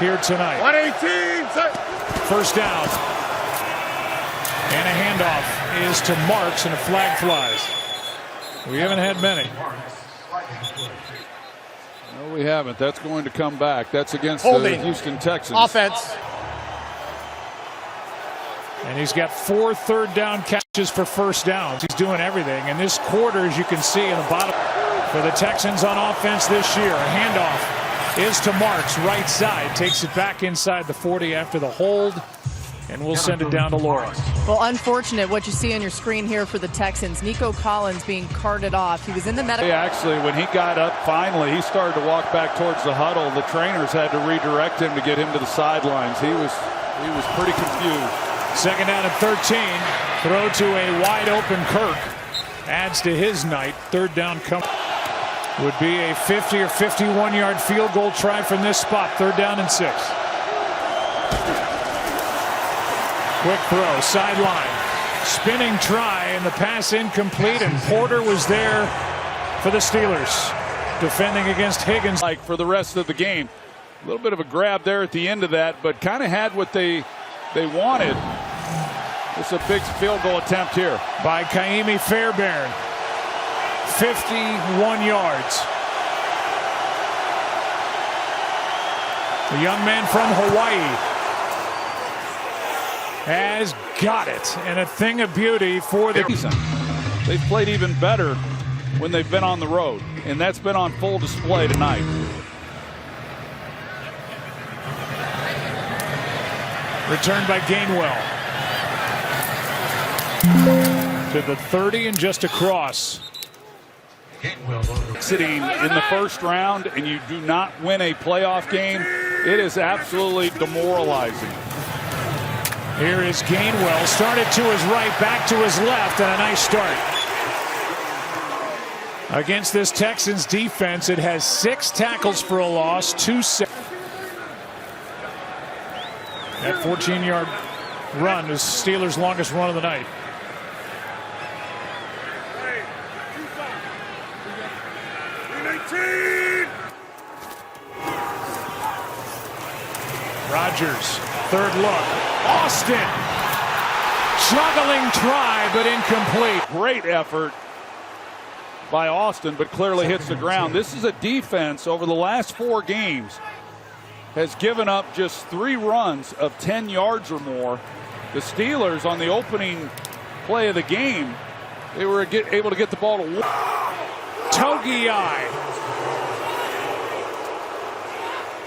here tonight. 118. First down. And a handoff is to Marks, and a flag flies. We haven't had many. No, we haven't. That's going to come back. That's against the Houston Texans. Offense. And he's got 4 third-down catches for first downs. He's doing everything. And this quarter, as you can see in the bottom, for the Texans on offense this year, a handoff is to Marks, right side. Takes it back inside the 40 after the hold. And we'll send it down to Laura. Well, unfortunate what you see on your screen here for the Texans. Nico Collins being carted off. He was in the medical. Actually, when he got up finally, he started to walk back towards the huddle. The trainers had to redirect him to get him to the sidelines. He was pretty confused. Second down and 13. Throw to a wide open Kirk. Adds to his night. Third down come. Would be a 50 or 51 yard field goal try from this spot. Third down and 6. Quick throw, sideline, spinning try, and the pass incomplete, and Porter was there for the Steelers, defending against Higgins. Like for the rest of the game, a little bit of a grab there at the end of that, but kind of had what they wanted. It's a big field goal attempt here by Kaimi Fairbairn, 51 yards. The young man from Hawaii has got it, and a thing of beauty for the season. They've played even better when they've been on the road, and that's been on full display tonight. Returned by Gainwell to the 30 and just across. Sitting in the first round and you do not win a playoff game, it is absolutely demoralizing. Here is Gainwell, started to his right, back to his left, and a nice start. Against this Texans defense, it has 6 tackles for a loss, 2 sacks. That 14-yard run is Steelers' longest run of the night. Rodgers, third look. Austin, juggling try, but incomplete. Great effort by Austin, but clearly hits the ground. This is a defense over the last 4 games has given up just 3 runs of 10 yards or more. The Steelers on the opening play of the game, they were able to get the ball to Togiai.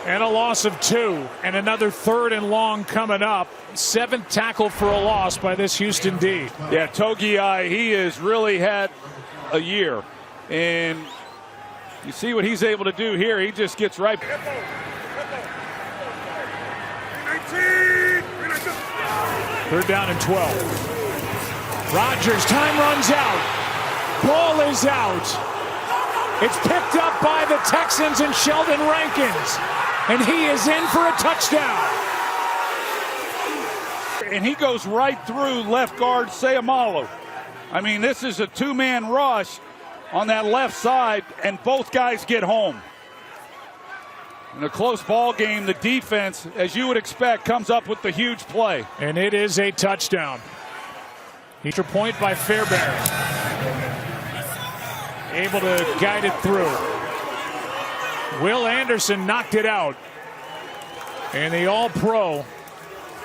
And a loss of 2, and another 3rd and long coming up. 7th tackle for a loss by this Houston D. Yeah, Togiai, he has really had a year. And you see what he's able to do here. He just gets right. Third down and 12. Rodgers, time runs out. Ball is out. It's picked up by the Texans and Sheldon Rankins. And he is in for a touchdown. And he goes right through left guard Sayamalu. I mean, this is a 2-man rush on that left side, and both guys get home. In a close ball game, the defense, as you would expect, comes up with the huge play. And it is a touchdown. Extra point by Fairbairn. Able to guide it through. Will Anderson knocked it out. And the All-Pro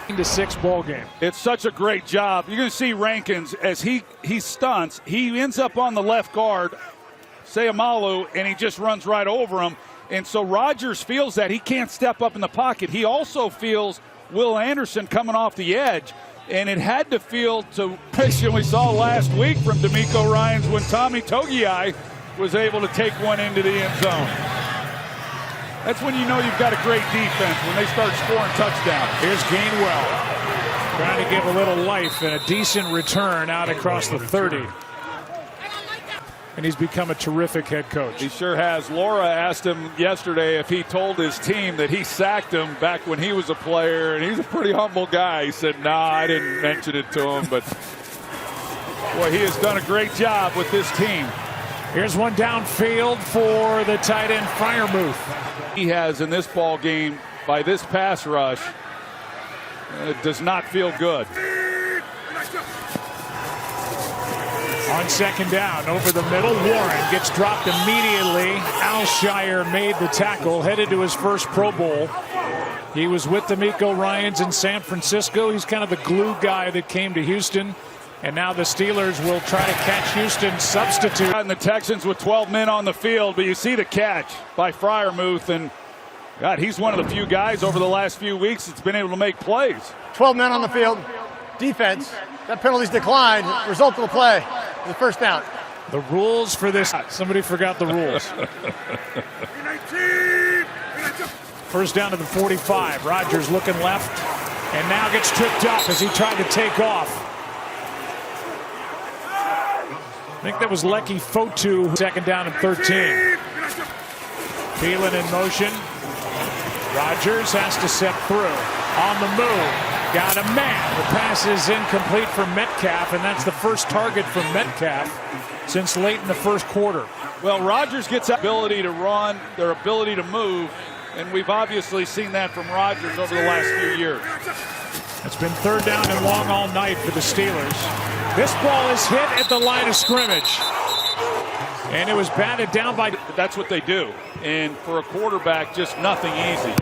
to 6 ball game. It's such a great job. You're going to see Rankins as he stunts. He ends up on the left guard, Sayamalu, and he just runs right over him. And so Rodgers feels that he can't step up in the pocket. He also feels Will Anderson coming off the edge. And it had to feel to picture we saw last week from D'Amico Ryans when Tommy Togiai was able to take one into the end zone. That's when you know you've got a great defense, when they start scoring touchdowns. Here's Gainwell trying to give a little life and a decent return out across the 30. And he's become a terrific head coach. He sure has. Laura asked him yesterday if he told his team that he sacked him back when he was a player, and he's a pretty humble guy. He said, nah, I didn't mention it to him, but boy, he has done a great job with this team. Here's one downfield for the tight end, Freiermuth. He has in this ball game by this pass rush. It does not feel good. On second down, over the middle, Warren gets dropped immediately. Alshire made the tackle, headed to his first Pro Bowl. He was with D'Amico Ryans in San Francisco. He's kind of the glue guy that came to Houston. And now the Steelers will try to catch Houston's substitute. And the Texans with 12 men on the field, but you see the catch by Freiermuth, and God, he's one of the few guys over the last few weeks that's been able to make plays. 12 men on the field. Defense. That penalty's declined. Result of the play is a first down. The rules for this. Somebody forgot the rules. First down to the 45. Rodgers looking left and now gets tripped up as he tried to take off. I think that was Lecky Fotu. Second down and 13. Thielen in motion. Rodgers has to set through. On the move. Got a man. The pass is incomplete for Metcalf, and that's the first target for Metcalf since late in the first quarter. Well, Rodgers gets that ability to run, their ability to move, and we've obviously seen that from Rodgers over the last few years. It's been third down and long all night for the Steelers. This ball is hit at the line of scrimmage. And it was batted down by... That's what they do. And for a quarterback, just nothing easy.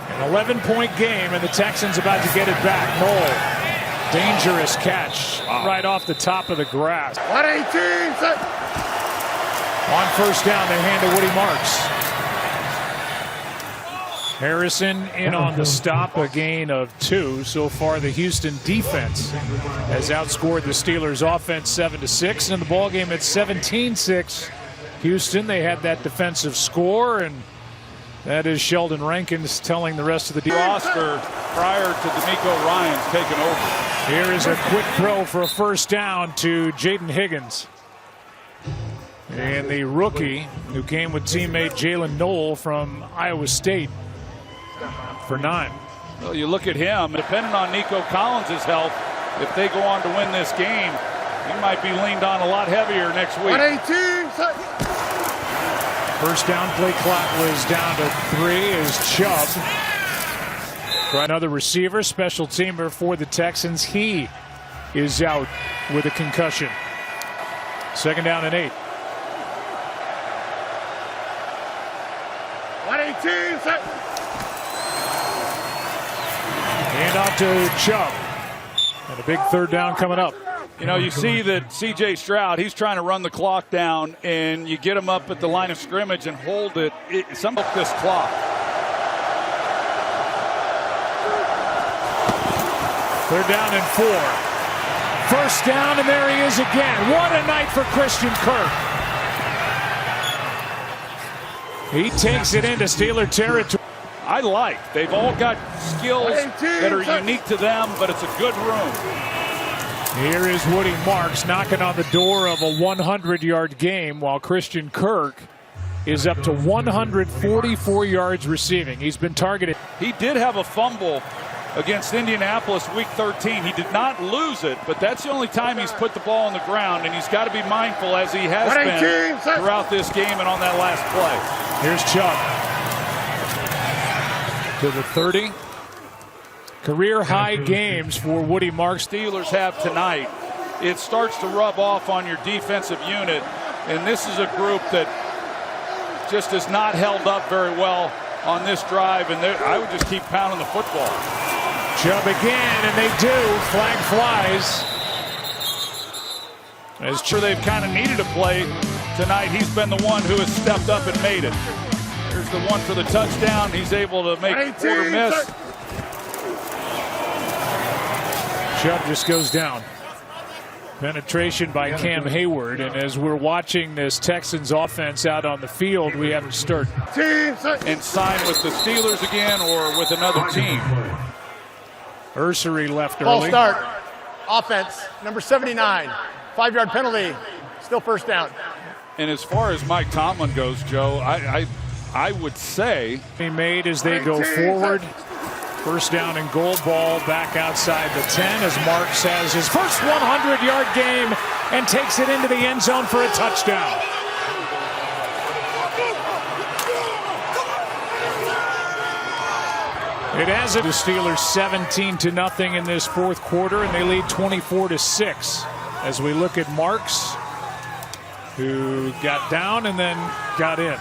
An 11-point game, and the Texans about to get it back. Knoll, dangerous catch right off the top of the grass. 118. On first down, they hand to Woody Marks. Harrison in on the stop, a gain of 2. So far, the Houston defense has outscored the Steelers offense 7-6. In the ballgame at 17-6. Houston, they had that defensive score, and that is Sheldon Rankins telling the rest of the roster prior to D'Amico Ryans taking over. Here is a quick throw for a first down to Jaden Higgins. And the rookie who came with teammate Jalen Knoll from Iowa State for 9. Well, you look at him, depending on Nico Collins' health, if they go on to win this game, he might be leaned on a lot heavier next week. 118. First down, play clock was down to 3 as Chubb. For another receiver, special teamer for the Texans. He is out with a concussion. Second down and 8. 118. Hand off to Chubb. And a big third down coming up. You know, you see that C.J. Stroud, he's trying to run the clock down, and you get him up at the line of scrimmage and hold it. Some of this clock. Third down and 4. First down, and there he is again. What a night for Christian Kirk. He takes it into Steeler territory. They've all got skills that are unique to them, but it's a good room. Here is Woody Marks knocking on the door of a 100-yard game, while Christian Kirk is up to 144 yards receiving. He's been targeted. He did have a fumble against Indianapolis week 13. He did not lose it, but that's the only time he's put the ball on the ground, and he's got to be mindful, as he has been throughout this game and on that last play. Here's Chubb to the 30. Career high games for Woody Marks. Steelers have tonight. It starts to rub off on your defensive unit, and this is a group that just has not held up very well on this drive, and I would just keep pounding the football. Chubb again, and they do. Flag flies. As sure they've kind of needed a play tonight, he's been the one who has stepped up and made it. Here's the one for the touchdown. He's able to make a quarter miss. Chubb just goes down. Penetration by Cam Hayward, and as we're watching this Texans offense out on the field, we have to start and sign with the Steelers again or with another team. Ursery left early. Ball start. Offense, number 79. 5-yard penalty. Still first down. And as far as Mike Tomlin goes, Joe, I would say he made as they go forward. First down and goal, ball back outside the 10 as Marks has his first 100-yard game and takes it into the end zone for a touchdown. It has it. The Steelers 17-0 in this fourth quarter, and they lead 24-6. As we look at Marks, who got down and then got in.